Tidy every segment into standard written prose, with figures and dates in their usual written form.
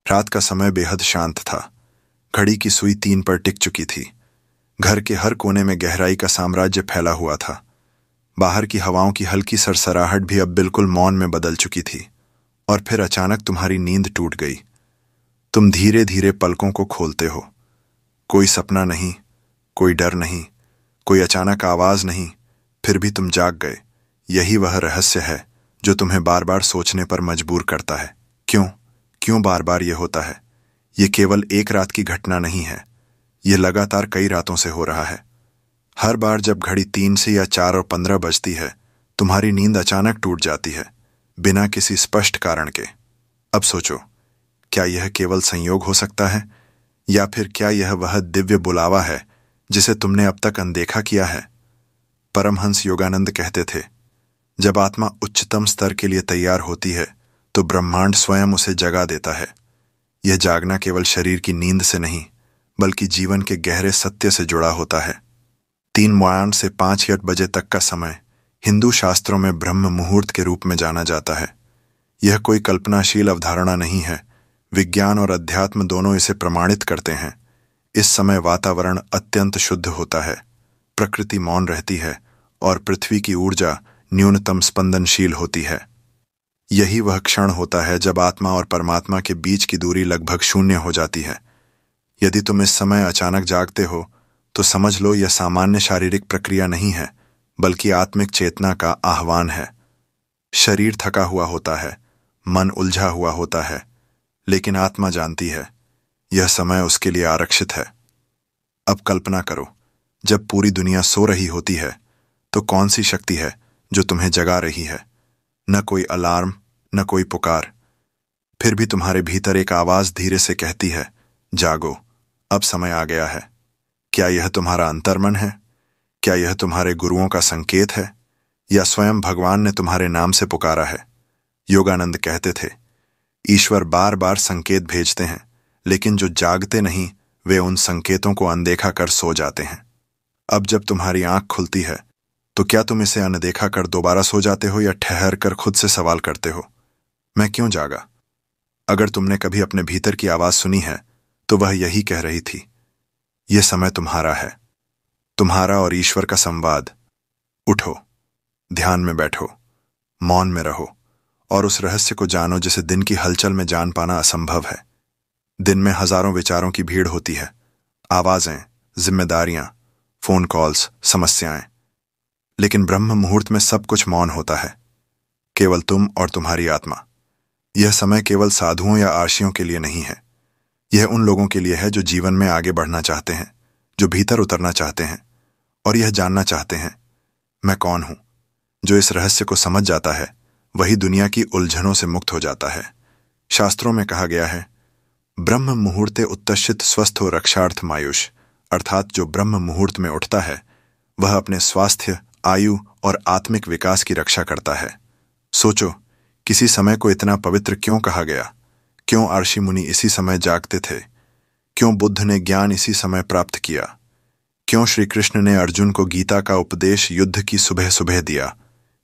रात का समय बेहद शांत था। घड़ी की सुई 3 पर टिक चुकी थी। घर के हर कोने में गहराई का साम्राज्य फैला हुआ था। बाहर की हवाओं की हल्की सरसराहट भी अब बिल्कुल मौन में बदल चुकी थी। और फिर अचानक तुम्हारी नींद टूट गई। तुम धीरे धीरे पलकों को खोलते हो। कोई सपना नहीं, कोई डर नहीं, कोई अचानक आवाज नहीं, फिर भी तुम जाग गए। यही वह रहस्य है जो तुम्हें बार बार सोचने पर मजबूर करता है। क्यों क्यों बार बार ये होता है? ये केवल एक रात की घटना नहीं है, ये लगातार कई रातों से हो रहा है। हर बार जब घड़ी 3 से या 4 और 15 बजती है, तुम्हारी नींद अचानक टूट जाती है, बिना किसी स्पष्ट कारण के। अब सोचो, क्या यह केवल संयोग हो सकता है, या फिर क्या यह वह दिव्य बुलावा है जिसे तुमने अब तक अनदेखा किया है? परमहंस योगानंद कहते थे, जब आत्मा उच्चतम स्तर के लिए तैयार होती है तो ब्रह्मांड स्वयं उसे जगा देता है। यह जागना केवल शरीर की नींद से नहीं, बल्कि जीवन के गहरे सत्य से जुड़ा होता है। 3 मुआयन से 5 बजे तक का समय हिंदू शास्त्रों में ब्रह्म मुहूर्त के रूप में जाना जाता है। यह कोई कल्पनाशील अवधारणा नहीं है। विज्ञान और अध्यात्म दोनों इसे प्रमाणित करते हैं। इस समय वातावरण अत्यंत शुद्ध होता है, प्रकृति मौन रहती है और पृथ्वी की ऊर्जा न्यूनतम स्पंदनशील होती है। यही वह क्षण होता है जब आत्मा और परमात्मा के बीच की दूरी लगभग शून्य हो जाती है। यदि तुम इस समय अचानक जागते हो तो समझ लो यह सामान्य शारीरिक प्रक्रिया नहीं है, बल्कि आत्मिक चेतना का आह्वान है। शरीर थका हुआ होता है, मन उलझा हुआ होता है, लेकिन आत्मा जानती है यह समय उसके लिए आरक्षित है। अब कल्पना करो, जब पूरी दुनिया सो रही होती है तो कौन सी शक्ति है जो तुम्हें जगा रही है? न कोई अलार्म, न कोई पुकार। फिर भी तुम्हारे भीतर एक आवाज धीरे से कहती है, जागो, अब समय आ गया है। क्या यह तुम्हारा अंतर्मन है? क्या यह तुम्हारे गुरुओं का संकेत है, या स्वयं भगवान ने तुम्हारे नाम से पुकारा है? योगानंद कहते थे, ईश्वर बार बार संकेत भेजते हैं, लेकिन जो जागते नहीं वे उन संकेतों को अनदेखा कर सो जाते हैं। अब जब तुम्हारी आंख खुलती है तो क्या तुम इसे अनदेखा कर दोबारा सो जाते हो, या ठहर कर खुद से सवाल करते हो, मैं क्यों जागा? अगर तुमने कभी अपने भीतर की आवाज सुनी है तो वह यही कह रही थी, यह समय तुम्हारा है, तुम्हारा और ईश्वर का संवाद। उठो, ध्यान में बैठो, मौन में रहो और उस रहस्य को जानो जिसे दिन की हलचल में जान पाना असंभव है। दिन में हजारों विचारों की भीड़ होती है, आवाजें, जिम्मेदारियां, फोन कॉल्स, समस्याएं। लेकिन ब्रह्म मुहूर्त में सब कुछ मौन होता है, केवल तुम और तुम्हारी आत्मा। यह समय केवल साधुओं या आर्षियों के लिए नहीं है, यह उन लोगों के लिए है जो जीवन में आगे बढ़ना चाहते हैं, जो भीतर उतरना चाहते हैं और यह जानना चाहते हैं, मैं कौन हूं। जो इस रहस्य को समझ जाता है वही दुनिया की उलझनों से मुक्त हो जाता है। शास्त्रों में कहा गया है, ब्रह्म मुहूर्ते उत्तशित स्वस्थो रक्षार्थ मायुष, अर्थात जो ब्रह्म मुहूर्त में उठता है वह अपने स्वास्थ्य, आयु और आत्मिक विकास की रक्षा करता है। सोचो, किसी समय को इतना पवित्र क्यों कहा गया? क्यों ऋषि मुनि इसी समय जागते थे? क्यों बुद्ध ने ज्ञान इसी समय प्राप्त किया? क्यों श्री कृष्ण ने अर्जुन को गीता का उपदेश युद्ध की सुबह सुबह दिया?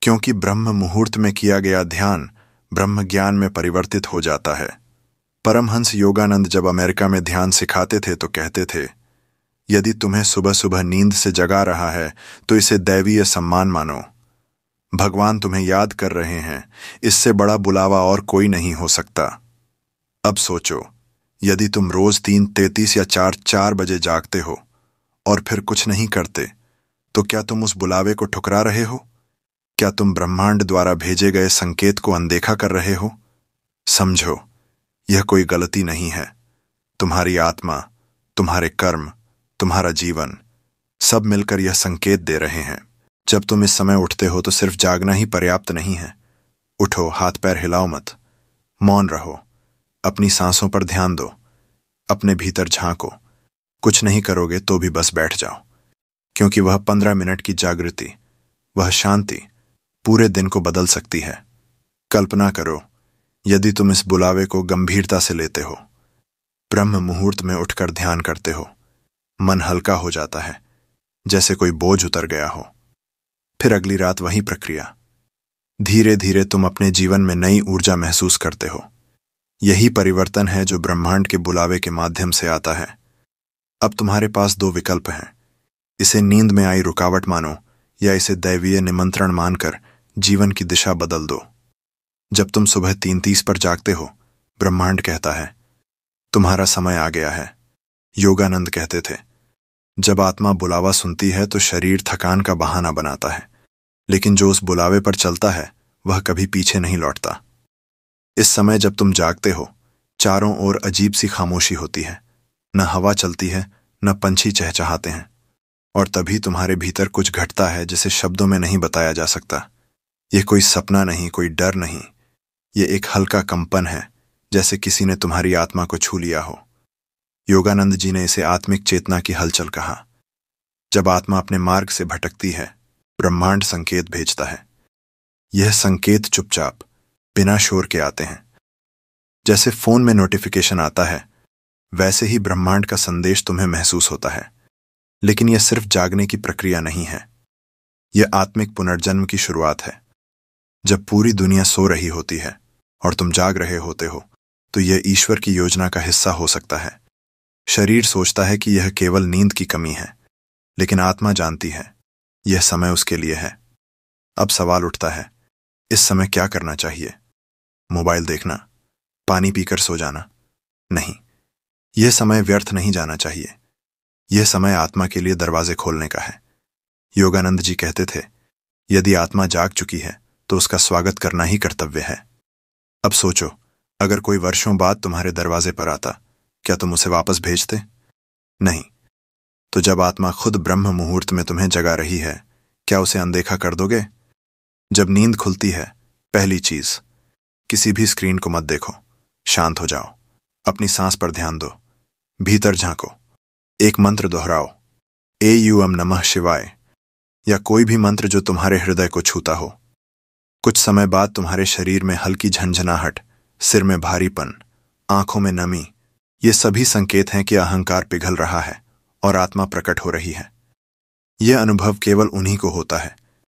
क्योंकि ब्रह्म मुहूर्त में किया गया ध्यान ब्रह्म ज्ञान में परिवर्तित हो जाता है। परमहंस योगानंद जब अमेरिका में ध्यान सिखाते थे तो कहते थे, यदि तुम्हें सुबह सुबह नींद से जगा रहा है तो इसे दैवीय सम्मान मानो। भगवान तुम्हें याद कर रहे हैं, इससे बड़ा बुलावा और कोई नहीं हो सकता। अब सोचो, यदि तुम रोज 3:33 या 4 बजे जागते हो और फिर कुछ नहीं करते, तो क्या तुम उस बुलावे को ठुकरा रहे हो? क्या तुम ब्रह्मांड द्वारा भेजे गए संकेत को अनदेखा कर रहे हो? समझो, यह कोई गलती नहीं है। तुम्हारी आत्मा, तुम्हारे कर्म, तुम्हारा जीवन, सब मिलकर यह संकेत दे रहे हैं। जब तुम इस समय उठते हो तो सिर्फ जागना ही पर्याप्त नहीं है। उठो, हाथ पैर हिलाओ मत, मौन रहो, अपनी सांसों पर ध्यान दो, अपने भीतर झांको। कुछ नहीं करोगे तो भी बस बैठ जाओ, क्योंकि वह 15 मिनट की जागृति, वह शांति पूरे दिन को बदल सकती है। कल्पना करो, यदि तुम इस बुलावे को गंभीरता से लेते हो, ब्रह्म मुहूर्त में उठकर ध्यान करते हो, मन हल्का हो जाता है, जैसे कोई बोझ उतर गया हो। फिर अगली रात वही प्रक्रिया। धीरे धीरे तुम अपने जीवन में नई ऊर्जा महसूस करते हो। यही परिवर्तन है जो ब्रह्मांड के बुलावे के माध्यम से आता है। अब तुम्हारे पास दो विकल्प हैं। इसे नींद में आई रुकावट मानो या इसे दैवीय निमंत्रण मानकर जीवन की दिशा बदल दो। जब तुम सुबह 3:30 पर जागते हो, ब्रह्मांड कहता है, तुम्हारा समय आ गया है। योगानंद कहते थे, जब आत्मा बुलावा सुनती है तो शरीर थकान का बहाना बनाता है, लेकिन जो उस बुलावे पर चलता है वह कभी पीछे नहीं लौटता। इस समय जब तुम जागते हो, चारों ओर अजीब सी खामोशी होती है। न हवा चलती है, न पंछी चहचहाते हैं, और तभी तुम्हारे भीतर कुछ घटता है जिसे शब्दों में नहीं बताया जा सकता। यह कोई सपना नहीं, कोई डर नहीं, ये एक हल्का कंपन है, जैसे किसी ने तुम्हारी आत्मा को छू लिया हो। योगानंद जी ने इसे आत्मिक चेतना की हलचल कहा। जब आत्मा अपने मार्ग से भटकती है, ब्रह्मांड संकेत भेजता है। यह संकेत चुपचाप, बिना शोर के आते हैं। जैसे फोन में नोटिफिकेशन आता है, वैसे ही ब्रह्मांड का संदेश तुम्हें महसूस होता है। लेकिन यह सिर्फ जागने की प्रक्रिया नहीं है, यह आत्मिक पुनर्जन्म की शुरुआत है। जब पूरी दुनिया सो रही होती है और तुम जाग रहे होते हो, तो यह ईश्वर की योजना का हिस्सा हो सकता है। शरीर सोचता है कि यह केवल नींद की कमी है, लेकिन आत्मा जानती है यह समय उसके लिए है। अब सवाल उठता है, इस समय क्या करना चाहिए? मोबाइल देखना, पानी पीकर सो जाना? नहीं, यह समय व्यर्थ नहीं जाना चाहिए। यह समय आत्मा के लिए दरवाजे खोलने का है। योगानंद जी कहते थे, यदि आत्मा जाग चुकी है तो उसका स्वागत करना ही कर्तव्य है। अब सोचो, अगर कोई वर्षों बाद तुम्हारे दरवाजे पर आता, क्या तुम उसे वापस भेजते? नहीं। तो जब आत्मा खुद ब्रह्म मुहूर्त में तुम्हें जगा रही है, क्या उसे अनदेखा कर दोगे? जब नींद खुलती है, पहली चीज, किसी भी स्क्रीन को मत देखो, शांत हो जाओ, अपनी सांस पर ध्यान दो, भीतर झांको, एक मंत्र दोहराओ, एयूएम नमः शिवाय, या कोई भी मंत्र जो तुम्हारे हृदय को छूता हो। कुछ समय बाद तुम्हारे शरीर में हल्की झंझनाहट, सिर में भारीपन, आंखों में नमी, ये सभी संकेत हैं कि अहंकार पिघल रहा है और आत्मा प्रकट हो रही है। यह अनुभव केवल उन्हीं को होता है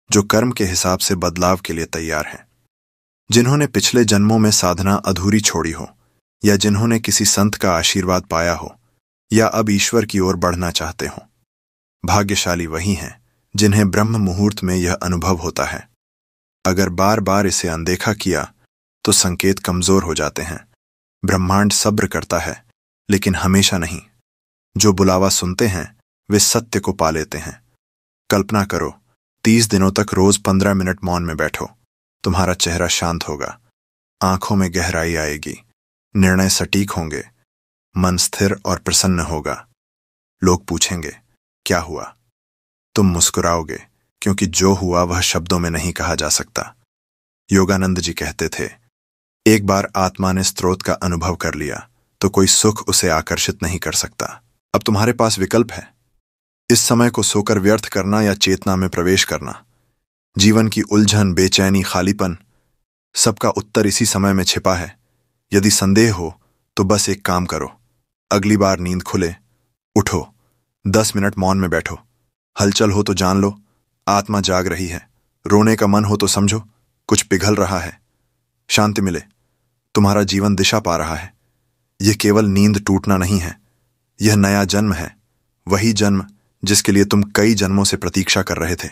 जो कर्म के हिसाब से बदलाव के लिए तैयार हैं, जिन्होंने पिछले जन्मों में साधना अधूरी छोड़ी हो, या जिन्होंने किसी संत का आशीर्वाद पाया हो, या अब ईश्वर की ओर बढ़ना चाहते हो। भाग्यशाली वही हैं जिन्हें ब्रह्म मुहूर्त में यह अनुभव होता है। अगर बार बार इसे अनदेखा किया तो संकेत कमजोर हो जाते हैं। ब्रह्मांड सब्र करता है, लेकिन हमेशा नहीं। जो बुलावा सुनते हैं वे सत्य को पा लेते हैं। कल्पना करो, 30 दिनों तक रोज 15 मिनट मौन में बैठो। तुम्हारा चेहरा शांत होगा, आंखों में गहराई आएगी, निर्णय सटीक होंगे, मन स्थिर और प्रसन्न होगा। लोग पूछेंगे, क्या हुआ? तुम मुस्कुराओगे, क्योंकि जो हुआ वह शब्दों में नहीं कहा जा सकता। योगानंद जी कहते थे, एक बार आत्मा ने स्रोत का अनुभव कर लिया तो कोई सुख उसे आकर्षित नहीं कर सकता। अब तुम्हारे पास विकल्प है, इस समय को सोकर व्यर्थ करना या चेतना में प्रवेश करना। जीवन की उलझन, बेचैनी, खालीपन, सबका उत्तर इसी समय में छिपा है। यदि संदेह हो तो बस एक काम करो, अगली बार नींद खुले, उठो, 10 मिनट मौन में बैठो। हलचल हो तो जान लो आत्मा जाग रही है, रोने का मन हो तो समझो कुछ पिघल रहा है। शांति मिले, तुम्हारा जीवन दिशा पा रहा है। यह केवल नींद टूटना नहीं है, यह नया जन्म है, वही जन्म जिसके लिए तुम कई जन्मों से प्रतीक्षा कर रहे थे।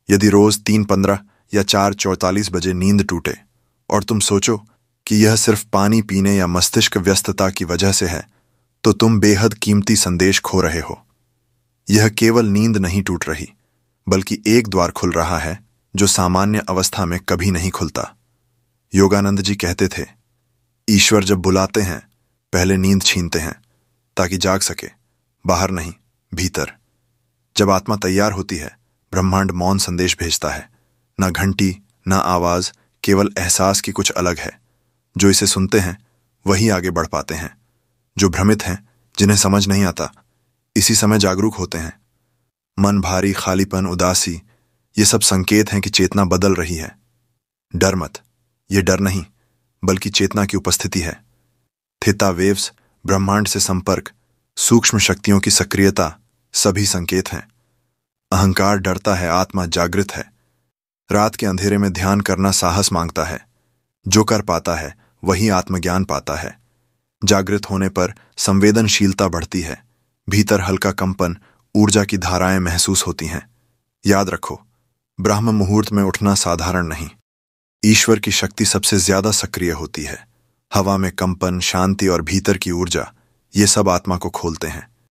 यदि रोज 3:15 या 4:44 बजे नींद टूटे और तुम सोचो कि यह सिर्फ पानी पीने या मस्तिष्क व्यस्तता की वजह से है, तो तुम बेहद कीमती संदेश खो रहे हो। यह केवल नींद नहीं टूट रही, बल्कि एक द्वार खुल रहा है जो सामान्य अवस्था में कभी नहीं खुलता। योगानंद जी कहते थे, ईश्वर जब बुलाते हैं पहले नींद छीनते हैं ताकि जाग सके, बाहर नहीं, भीतर। जब आत्मा तैयार होती है, ब्रह्मांड मौन संदेश भेजता है, ना घंटी, ना आवाज, केवल एहसास की कुछ अलग है। जो इसे सुनते हैं वही आगे बढ़ पाते हैं। जो भ्रमित हैं, जिन्हें समझ नहीं आता, इसी समय जागरूक होते हैं। मन भारी, खालीपन, उदासी, ये सब संकेत हैं कि चेतना बदल रही है। डर मत, ये डर नहीं बल्कि चेतना की उपस्थिति है। थीटा वेव्स, ब्रह्मांड से संपर्क, सूक्ष्म शक्तियों की सक्रियता, सभी संकेत हैं। अहंकार डरता है, आत्मा जागृत है। रात के अंधेरे में ध्यान करना साहस मांगता है। जो कर पाता है वही आत्मज्ञान पाता है। जागृत होने पर संवेदनशीलता बढ़ती है, भीतर हल्का कंपन, ऊर्जा की धाराएं महसूस होती हैं। याद रखो, ब्रह्म मुहूर्त में उठना साधारण नहीं। ईश्वर की शक्ति सबसे ज्यादा सक्रिय होती है। हवा में कंपन, शांति और भीतर की ऊर्जा, ये सब आत्मा को खोलते हैं।